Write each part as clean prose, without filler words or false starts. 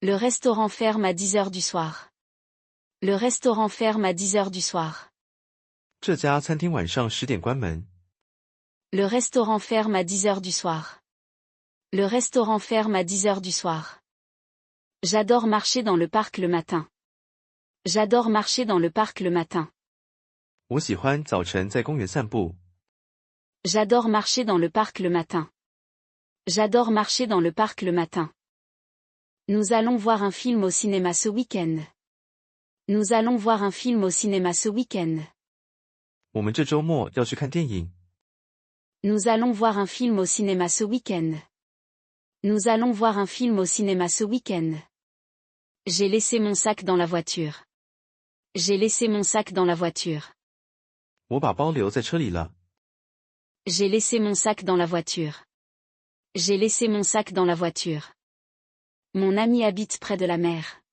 Le restaurant ferme à 10 heures du soir. Le restaurant ferme à 10 heures du soir. 这家餐厅晚上10点关门。Le restaurant ferme à 10 heures du soir. Le restaurant ferme à 10 heures du soir. J'adore marcher dans le parc le matin. J'adore marcher dans le parc le matin. 我喜欢早晨在公园散步。J'adore marcher dans le parc le matin. J'adore marcher dans le parc le matin. Nous allons voir un film au cinéma ce week-end. Nous allons voir un film au cinéma ce week-end. 我们这周末要去看电影。Nous allons voir un film au cinéma ce week-end. Nous allons voir un film au cinéma ce week-end. J'ai laissé mon sac dans la voiture. J'ai laissé mon sac dans la voiture. 我把包留在车里了。J'ai laissé mon sac dans la voiture. J'ai laissé mon sac dans la voiture. Mon ami habite près de la mer.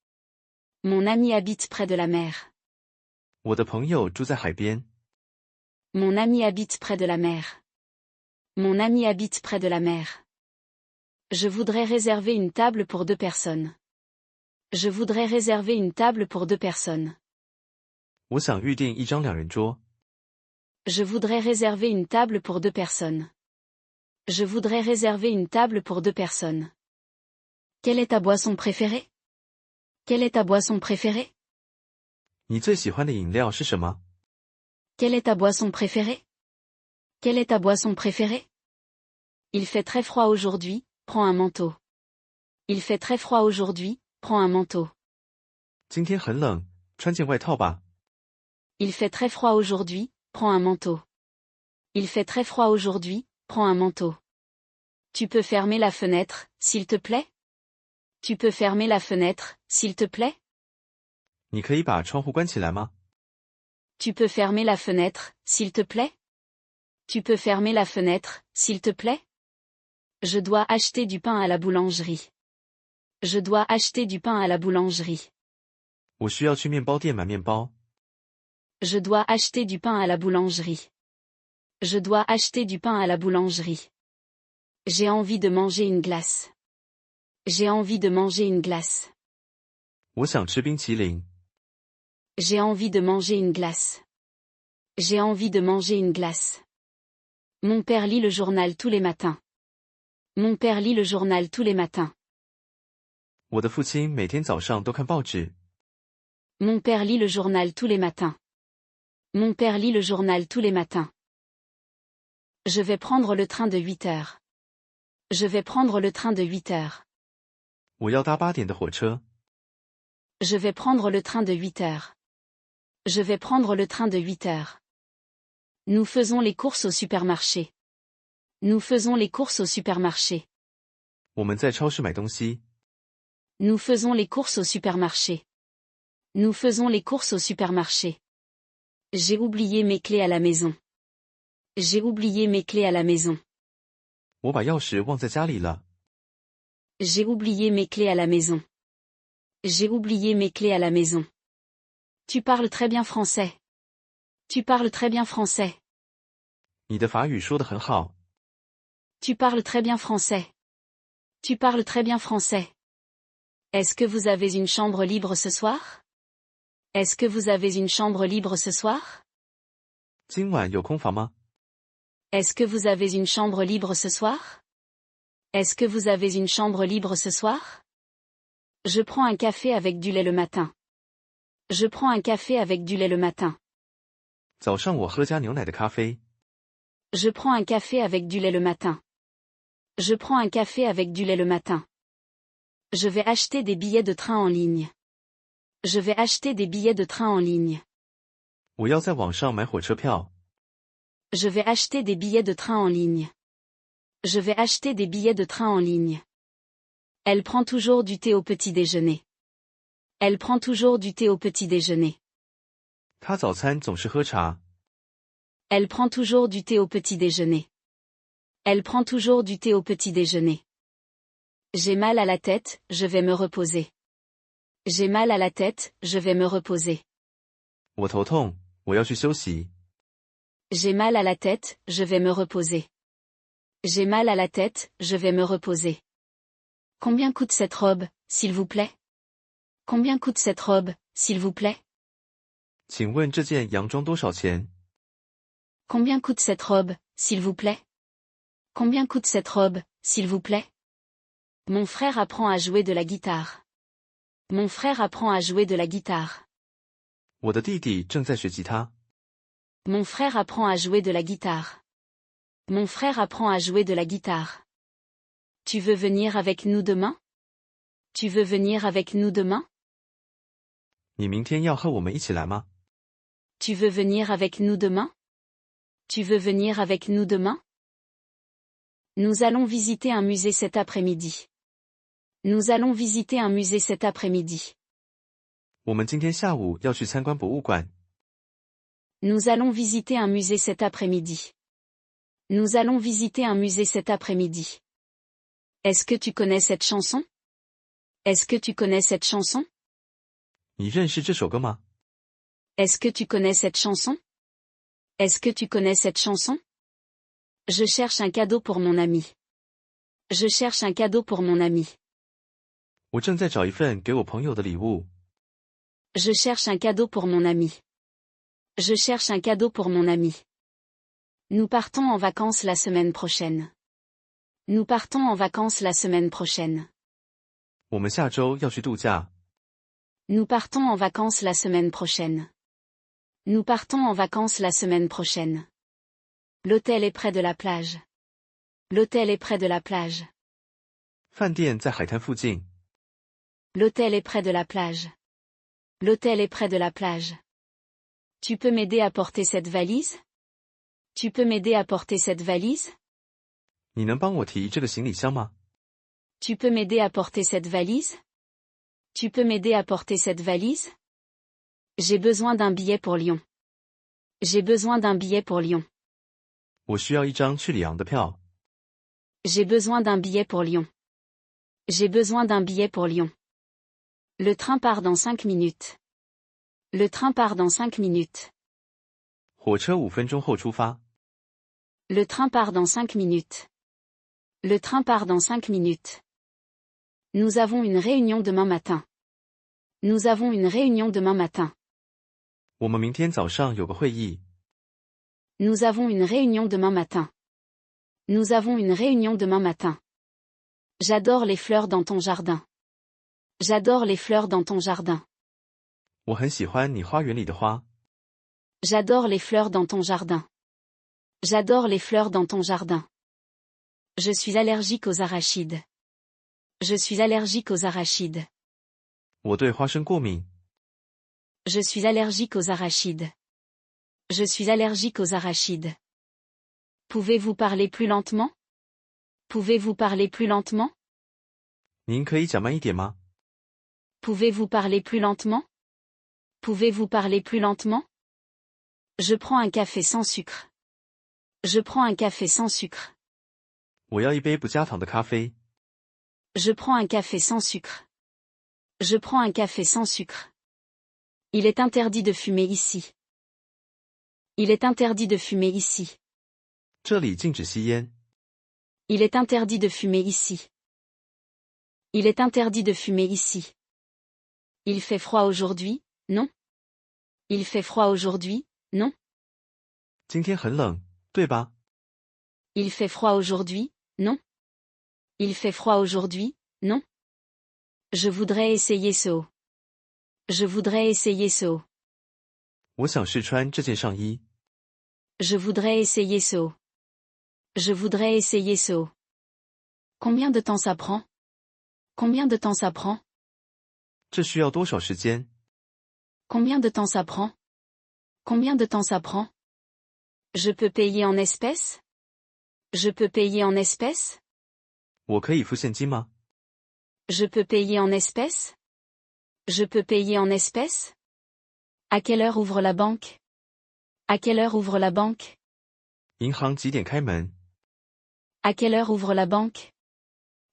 Mon ami habite près de la mer. 我的朋友住在海边。Mon ami habite près de la mer. Mon ami habite près de la mer. Je voudrais réserver une table pour 2 personnes. Je voudrais réserver une table pour 2 personnes. 我想预订一张2人桌。Je voudrais réserver une table pour 2 personnes. Je voudrais réserver une table pour 2 personnes. Quelle est ta boisson préférée? Quelle est ta boisson préférée? 你最喜欢的饮料是什么？ Quelle est ta boisson préférée? Quelle est ta boisson préférée? Il fait très froid aujourd'hui, prends un manteau. Il fait très froid aujourd'hui, prends un manteau. 今天很冷，穿件外套吧。Il fait très froid aujourd'hui, prends un manteau. Il fait très froid aujourd'hui, prends un manteau. Tu peux fermer la fenêtre, s'il te plaît? Tu peux fermer la fenêtre, s'il te plaît? 你可以把窗户关起来吗？ Tu peux fermer la fenêtre, s'il te plaît? Tu peux fermer la fenêtre, s'il te plaît? Je dois acheter du pain à la boulangerie. Je dois acheter du pain à la boulangerie. 我需要去面包店买面包。Je dois acheter du pain à la boulangerie. Je dois acheter du pain à la boulangerie. J'ai envie de manger une glace. J'ai envie de manger une glace. 我想吃冰淇淋。J'ai envie de manger une glace. J'ai envie de manger une glace. Mon père lit le journal tous les matins. Mon père lit le journal tous les matins. 我的父亲每天早上都看报纸。Mon père lit le journal tous les matins. Mon père lit le journal tous les matins. Je vais prendre le train de 8 heures. Je vais prendre le train de 8 heures. 我要搭8点的火车。Je vais prendre le train de 8 heures. Je vais prendre le train de 8 heures. Nous faisons les courses au supermarché. Nous faisons les courses au supermarché. 我们在超市买东西。Nous faisons les courses au supermarché. Nous faisons les courses au supermarché. J'ai oublié mes clés à la maison. J'ai oublié mes clés à la maison. 我把钥匙忘在家里了。J'ai oublié mes clés à la maison. J'ai oublié mes clés à la maison. Tu parles très bien français. Tu parles très bien français. 你的法语说得很好。Tu parles très bien français. Tu parles très bien français. Est-ce que vous avez une chambre libre ce soir? Est-ce que vous avez une chambre libre ce soir? 今晚有空房吗？ Est-ce que vous avez une chambre libre ce soir? Est-ce que vous avez une chambre libre ce soir? Je prends un café avec du lait le matin. Je prends un café avec du lait le matin. 早上我喝加牛奶的咖啡。Je prends un café avec du lait le matin. Je prends un café avec du lait le matin. Je vais acheter des billets de train en ligne. Je vais acheter des billets de train en ligne. 我要在网上买火车票。Je vais acheter des billets de train en ligne. Je vais acheter des billets de train en ligne. Elle prend toujours du thé au petit déjeuner. Elle prend toujours du thé au petit déjeuner. 她早餐总是喝茶。Elle prend toujours du thé au petit déjeuner. Elle prend toujours du thé au petit déjeuner. J'ai mal à la tête, je vais me reposer. J'ai mal à la tête, je vais me reposer. 我头痛，我要去休息。J'ai mal à la tête, je vais me reposer. J'ai mal à la tête, je vais me reposer. Combien coûte cette robe, s'il vous plaît? Combien coûte cette robe, s'il vous plaît? 请问这件洋装多少钱？ Combien coûte cette robe, s'il vous plaît? Combien coûte cette robe, s'il vous plaît? Mon frère apprend à jouer de la guitare. Mon frère apprend à jouer de la guitare. 我的弟弟正在学吉他。 Mon frère apprend à jouer de la guitare. Mon frère apprend à jouer de la guitare. Tu veux venir avec nous demain? Tu veux venir avec nous demain? 你明天要和我们一起来吗？ Tu veux venir avec nous demain? Tu veux venir avec nous demain? Nous allons visiter un musée cet après-midi. Nous allons visiter un musée cet après-midi. 我们今天下午要去参观博物馆。 Nous allons visiter un musée cet après-midi. Nous allons visiter un musée cet après-midi. Est-ce que tu connais cette chanson? Est-ce que tu connais cette chanson? 你认识这首歌吗？ Est-ce que tu connais cette chanson? Est-ce que tu connais cette chanson? Je cherche un cadeau pour mon ami. Je cherche un cadeau pour mon ami. 我正在找一份给我朋友的礼物。 Je cherche un cadeau pour mon ami. Je cherche un cadeau pour mon ami. Nous partons en vacances la semaine prochaine. Nous partons en vacances la semaine prochaine. 我们下周要去度假。 Nous partons en vacances la semaine prochaine. Nous partons en vacances la semaine prochaine. L'hôtel est près de la plage. L'hôtel est près de la plage. 饭店在海滩附近。 L'hôtel est près de la plage. L'hôtel est près de la plage. Tu peux m'aider à porter cette valise? Tu peux m'aider à porter cette valise? 你能帮我提这个行李箱吗？ Tu peux m'aider à porter cette valise? Tu peux m'aider à porter cette valise? J'ai besoin d'un billet pour Lyon. J'ai besoin d'un billet pour Lyon. 我需要一张去里昂的票。 J'ai besoin d'un billet pour Lyon. J'ai besoin d'un billet pour Lyon. Le train part dans 5 minutes. Le train part dans 5 minutes. 火车5分钟后出发。 Le train part dans 5 minutes. Le train part dans 5 minutes. Nous avons une réunion demain matin. Nous avons une réunion demain matin. 我们明天早上有个会议。 Nous avons une réunion demain matin. Nous avons une réunion demain matin. J'adore les fleurs dans ton jardin. J'adore les fleurs dans ton jardin. 我很喜欢你花园里的花。 J'adore les fleurs dans ton jardin. J'adore les fleurs dans ton jardin. Je suis allergique aux arachides. Je suis allergique aux arachides. 我对花生过敏。 Je suis allergique aux arachides. Je suis allergique aux arachides. Pouvez-vous parler plus lentement? Pouvez-vous parler plus lentement? 您可以讲慢一点吗？ Pouvez-vous parler plus lentement? Pouvez-vous parler plus lentement? Je prends un café sans sucre. Je prends un café sans sucre. 我要一杯不加糖的咖啡。 Je prends un café sans sucre. Je prends un café sans sucre. Il est interdit de fumer ici. Il est interdit de fumer ici. 这里禁止吸烟。 Il est interdit de fumer ici. Il est interdit de fumer ici. Il fait froid aujourd'hui, non? Il fait froid aujourd'hui, non? 今天很冷，对吧？ Il fait froid aujourd'hui, non? Il fait froid aujourd'hui, non? Je voudrais essayer ce haut. Je voudrais essayer ce haut. 我想试穿这件上衣。 Je voudrais essayer ce haut. Je voudrais essayer ce haut. Combien de temps ça prend? Combien de temps ça prend? 这需要多少时间？ Combien de temps ça prend? Combien de temps ça prend? Je peux payer en espèces? Je peux payer en espèces? 我可以付现金吗？ Je peux payer en espèces? Je peux payer en espèces? À quelle heure ouvre la banque? À quelle heure ouvre la banque? 银行几点开门？ À quelle heure ouvre la banque?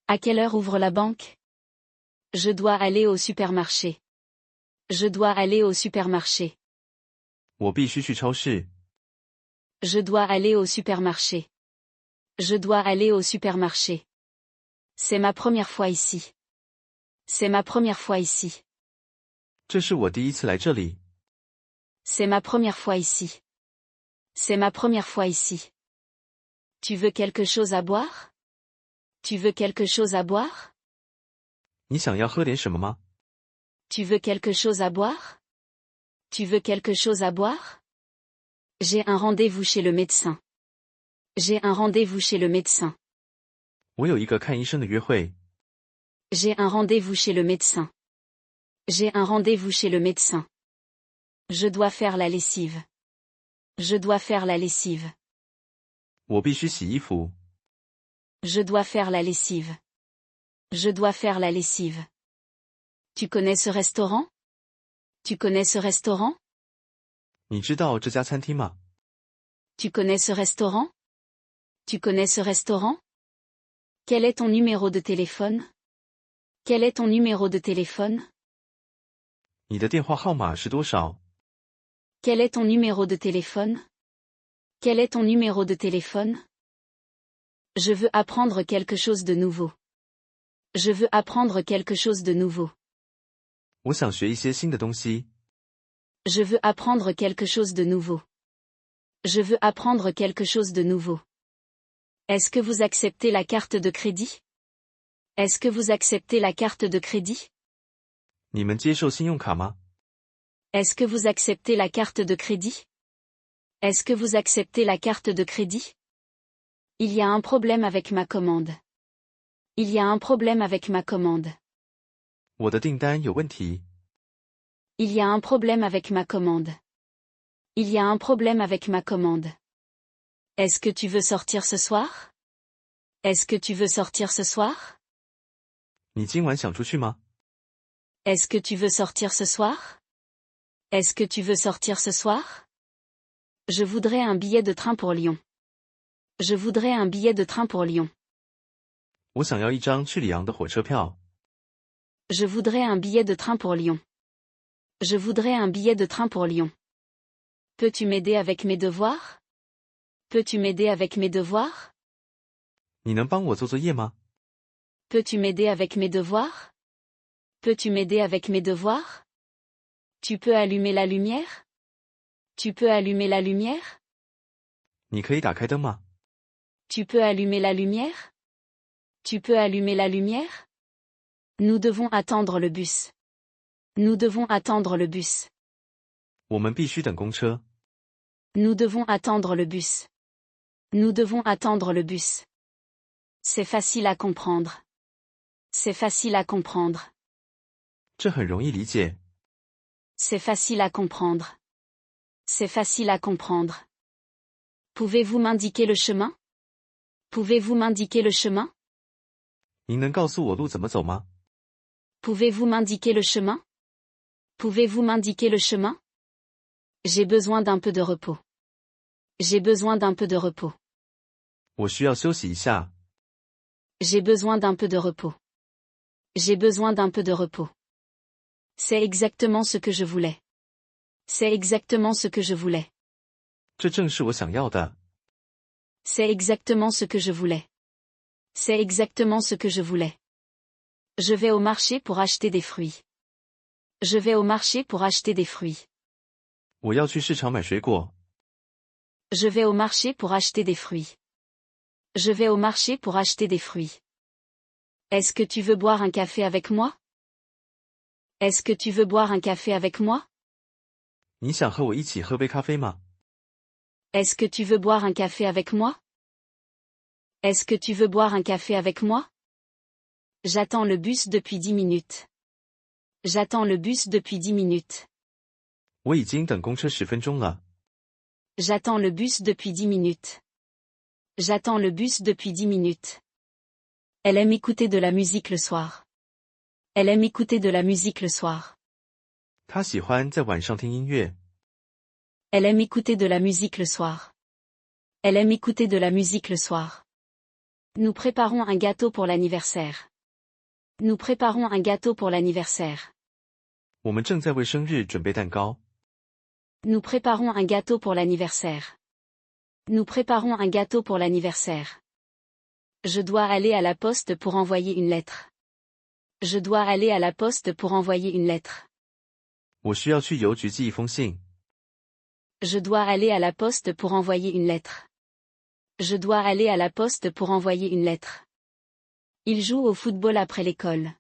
À quelle heure ouvre la banque? Je dois aller au supermarché. Je dois aller au supermarché. 我必须去超市。 Je dois aller au supermarché. Je dois aller au supermarché. C'est ma première fois ici. C'est ma première fois ici. 这是我第一次来这里。C'est ma première fois ici. C'est ma première fois ici. Tu veux quelque chose à boire? Tu veux quelque chose à boire? 你想要喝点什么吗？ Tu veux quelque chose à boire? Tu veux quelque chose à boire? J'ai un rendez-vous chez le médecin. J'ai un rendez-vous chez le médecin. 我有一个看医生的约会。J'ai un rendez-vous chez le médecin. J'ai un rendez-vous chez le médecin. Je dois faire la lessive. Je dois faire la lessive. 我必须洗衣服。Je dois faire la lessive. Je dois faire la lessive. Tu connais ce restaurant? Tu connais ce restaurant? 你知道这家餐厅吗？ Tu connais ce restaurant? Tu connais ce restaurant? Quel est ton numéro de téléphone? Quel est ton numéro de téléphone? 你的电话号码是多少？ Quel est ton numéro de téléphone? Quel est ton numéro de téléphone? Je veux apprendre quelque chose de nouveau. Je veux apprendre quelque chose de nouveau. 我想学一些新的东西。 Je veux apprendre quelque chose de nouveau. Je veux apprendre quelque chose de nouveau. Est-ce que vous acceptez la carte de crédit? Est-ce que vous acceptez la carte de crédit? 你们接受信用卡吗？ Est-ce que vous acceptez la carte de crédit? Est-ce que vous acceptez la carte de crédit? Il y a un problème avec ma commande. Il y a un problème avec ma commande. 我的订单有问题。 Il y a un problème avec ma commande. Il y a un problème avec ma commande. Est-ce que tu veux sortir ce soir? Est-ce que tu veux sortir ce soir? 你今晚想出去吗？ Est-ce que tu veux sortir ce soir? Est-ce que tu veux sortir ce soir? Je voudrais un billet de train pour Lyon. Je voudrais un billet de train pour Lyon. 我想要一张去里昂的火车票。 Je voudrais un billet de train pour Lyon. Je voudrais un billet de train pour Lyon. Peux-tu m'aider avec mes devoirs? Peux-tu m'aider avec mes devoirs? 你能帮我做作业吗？ Peux-tu m'aider avec mes devoirs? Peux-tu m'aider avec mes devoirs? Tu peux allumer la lumière? Tu peux allumer la lumière? 你可以打开灯吗？ Tu peux allumer la lumière? Tu peux allumer la lumière? Nous devons attendre le bus. Nous devons attendre le bus. 我们必须等公车。 Nous devons attendre le bus. Nous devons attendre le bus. C'est facile à comprendre. C'est facile à comprendre. 这很容易理解。 C'est facile à comprendre. C'est facile à comprendre. Pouvez-vous m'indiquer le chemin? Pouvez-vous m'indiquer le chemin? 您能告诉我路怎么走吗？ Pouvez-vous m'indiquer le chemin? Pouvez-vous m'indiquer le chemin? J'ai besoin d'un peu de repos. J'ai besoin d'un peu de repos. 我需要休息一下。 J'ai besoin d'un peu de repos. J'ai besoin d'un peu de repos. C'est exactement ce que je voulais. C'est exactement ce que je voulais. 这正是我想要的。 C'est exactement ce que je voulais. C'est exactement ce que je voulais. Je vais au marché pour acheter des fruits. Je vais au marché pour acheter des fruits. 我要去市场买水果。 Je vais au marché pour acheter des fruits. Je vais au marché pour acheter des fruits. Est-ce que tu veux boire un café avec moi? Est-ce que tu veux boire un café avec moi? 你想和我一起喝杯咖啡吗？ Est-ce que tu veux boire un café avec moi? Est-ce que tu veux boire un café avec moi? J'attends le bus depuis 10 minutes. J'attends le bus depuis 10 minutes. 我已经等公车10分钟了。 J'attends le bus depuis 10 minutes. J'attends le bus depuis 10 minutes. Elle aime écouter de la musique le soir. Elle aime écouter de la musique le soir. 他喜欢在晚上听音乐。 Elle aime écouter de la musique le soir. Elle aime écouter de la musique le soir. Nous préparons un gâteau pour l'anniversaire. Nous préparons un gâteau pour l'anniversaire. 我们正在为生日准备蛋糕。 Nous préparons un gâteau pour l'anniversaire. Nous préparons un gâteau pour l'anniversaire. Je dois aller à la poste pour envoyer une lettre. Je dois aller à la poste pour envoyer une lettre. 我需要去邮局寄一封信。Je dois aller à la poste pour envoyer une lettre. Je dois aller à la poste pour envoyer une lettre. Il joue au football après l'école.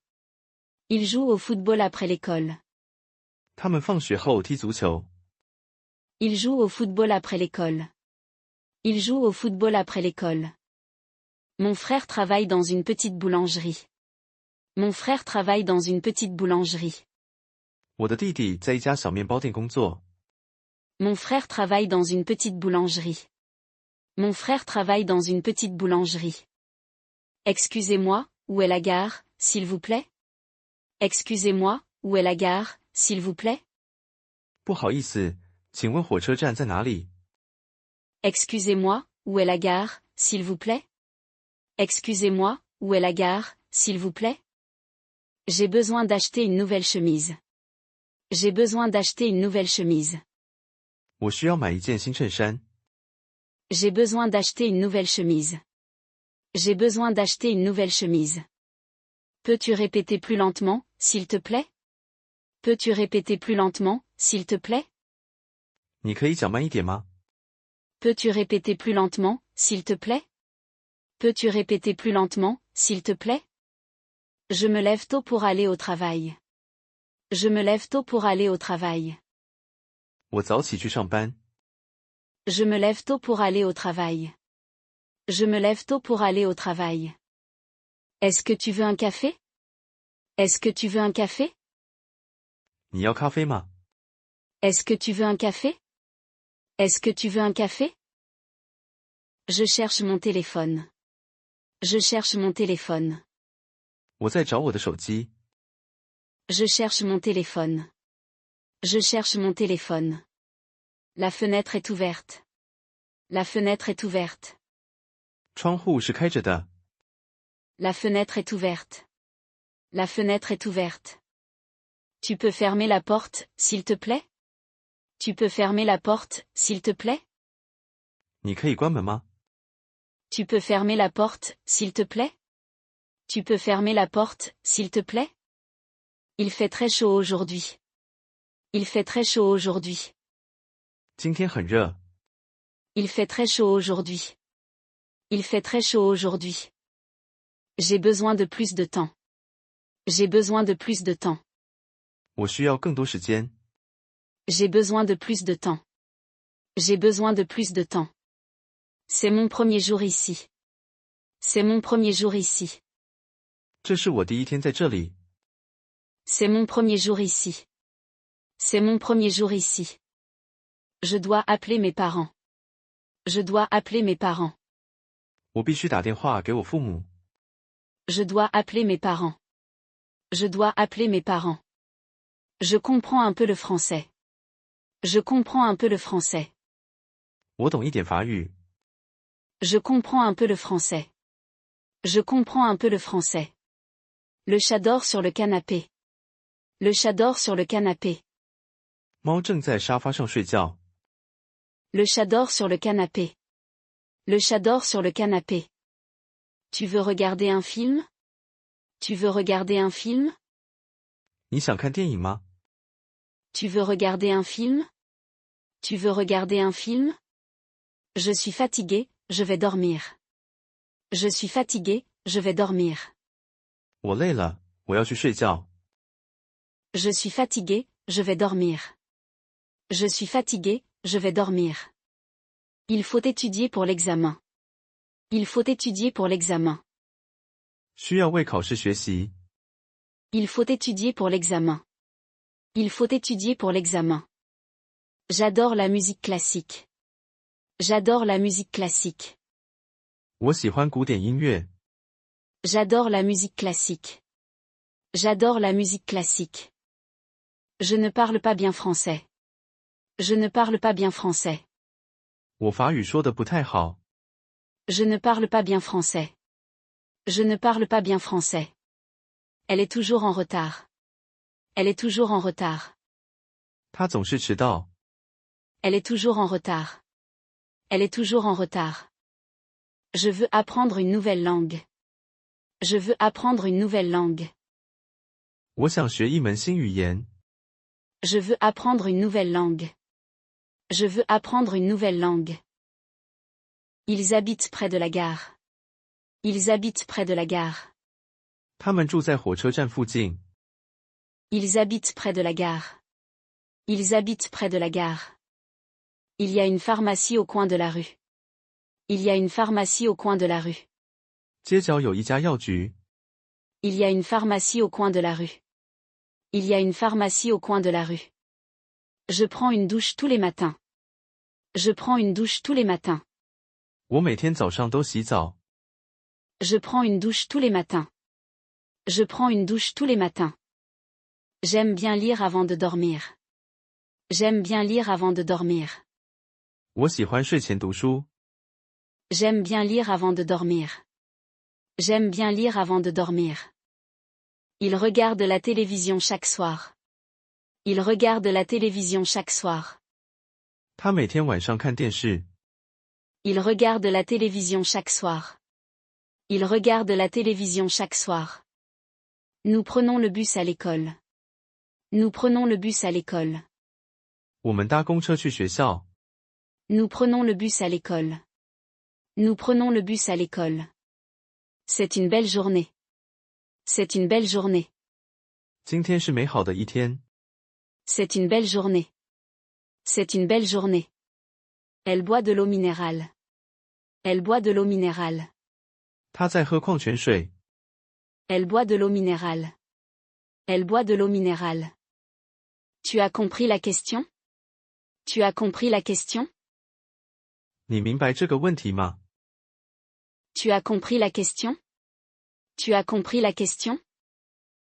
Il joue au football après l'école. 他们放学后踢足球。Il joue au football après l'école. Il joue au football après l'école. Mon frère travaille dans une petite boulangerie. Mon frère travaille dans une petite boulangerie. 我的弟弟在一家小面包店工作。Mon frère travaille dans une petite boulangerie. Mon frère travaille dans une petite boulangerie. Excusez-moi, où est la gare, s'il vous plaît? Excusez-moi, où est la gare, s'il vous plaît? 不好意思，请问火车站在哪里？ Excusez-moi, où est la gare, s'il vous plaît? Excusez-moi, où est la gare, s'il vous plaît? J'ai besoin d'acheter une nouvelle chemise. J'ai besoin d'acheter une nouvelle chemise. 我需要买一件新衬衫。J'ai besoin d'acheter une nouvelle chemise. J'ai besoin d'acheter une nouvelle chemise. Peux-tu répéter plus lentement, s'il te plaît? Peux-tu répéter plus lentement, s'il te plaît? 你可以讲慢一点吗？ Peux-tu répéter plus lentement, s'il te plaît? Peux-tu répéter plus lentement, s'il te plaît? Je me lève tôt pour aller au travail. Je me lève tôt pour aller au travail. 我早起去上班。Je me lève tôt pour aller au travail. Je me lève tôt pour aller au travail. Est-ce que tu veux un café? Est-ce que tu veux un café? 你要咖啡吗？ Est-ce que tu veux un café? Est-ce que tu veux un café? Je cherche mon téléphone. Je cherche mon téléphone. 我在找我的手机。Je cherche mon téléphone. Je cherche mon téléphone. La fenêtre est ouverte. La fenêtre est ouverte. 窗户是开着的。 La fenêtre est ouverte. La fenêtre est ouverte. Tu peux fermer la porte, s'il te plaît? Tu peux fermer la porte, s'il te plaît? 你可以关门吗？ Tu peux fermer la porte, s'il te plaît? Tu peux fermer la porte, s'il te plaît? Il fait très chaud aujourd'hui. Il fait très chaud aujourd'hui. 今天很热。 Il fait très chaud aujourd'hui. Il fait très chaud aujourd'hui. J'ai besoin de plus de temps. J'ai besoin de plus de temps. 我需要更多时间。 J'ai besoin de plus de temps. J'ai besoin de plus de temps. C'est mon premier jour ici. C'est mon premier jour ici. 这是我第一天在这里。 C'est mon premier jour ici. C'est mon premier jour ici. Je dois appeler mes parents. Je dois appeler mes parents. 我必须打电话给我父母。 Je dois appeler mes parents. Je dois appeler mes parents. Je comprends un peu le français. Je comprends un peu le français. 我懂一点法语。 Je comprends un peu le français. Je comprends un peu le français. Le chat dort sur le canapé. Le chat dort sur le canapé. 猫正在沙发上睡觉。 Le chat dort sur le canapé. Le chat dort sur le canapé. Tu veux regarder un film? Tu veux regarder un film? 你想看电影吗？ Tu veux regarder un film? Tu veux regarder un film? Je suis fatigué, je vais dormir. Je suis fatigué, je vais dormir. 我累了，我要去睡觉。 Je suis fatigué, je vais dormir. Je suis fatigué, je vais dormir. Il faut étudier pour l'examen. Il faut étudier pour l'examen. 需要为考试学习。 Il faut étudier pour l'examen. Il faut étudier pour l'examen. J'adore la musique classique. J'adore la musique classique. 我喜欢古典音乐。 J'adore la musique classique. J'adore la musique classique. Je ne parle pas bien français. Je ne parle pas bien français. 我法语说的不太好。 Je ne parle pas bien français. Je ne parle pas bien français. Elle est toujours en retard. Elle est toujours en retard. 他总是迟到。 Elle est toujours en retard. Elle est toujours en retard. Je veux apprendre une nouvelle langue. Je veux apprendre une nouvelle langue. 我想学一门新语言。Je veux apprendre une nouvelle langue. Je veux apprendre une nouvelle langue. Ils habitent près de la gare. Ils habitent près de la gare. 他们住在火车站附近。Ils habitent près de la gare. Ils habitent près de la gare. Il y a une pharmacie au coin de la rue. Il y a une pharmacie au coin de la rue. 街角有一家药局。Il y a une pharmacie au coin de la rue. Il y a une pharmacie au coin de la rue. Je prends une douche tous les matins. Je prends une douche tous les matins. 我每天早上都洗澡。Je prends une douche tous les matins. Je prends une douche tous les matins. J'aime bien lire avant de dormir. J'aime bien lire avant de dormir. 我喜欢睡前读书。J'aime bien lire avant de dormir. J'aime bien lire avant de dormir. Il regarde la télévision chaque soir. Il regarde la télévision chaque soir. 他每天晚上看电视。Il regarde la télévision chaque soir. Il regarde la télévision chaque soir. Nous prenons le bus à l'école. Nous prenons le bus à l'école. 我们搭公车去学校。Nous prenons le bus à l'école. Nous prenons le bus à l'école. C'est une belle journée. C'est une belle journée. 今天是美好的一天。C'est une belle journée. C'est une belle journée. Elle boit de l'eau minérale. Elle boit de l'eau minérale. 他在喝矿泉水。Elle boit de l'eau minérale. Elle boit de l'eau minérale. Tu as compris la question? Tu as compris la question? 你明白这个问题吗？ Tu as compris la question? Tu as compris la question?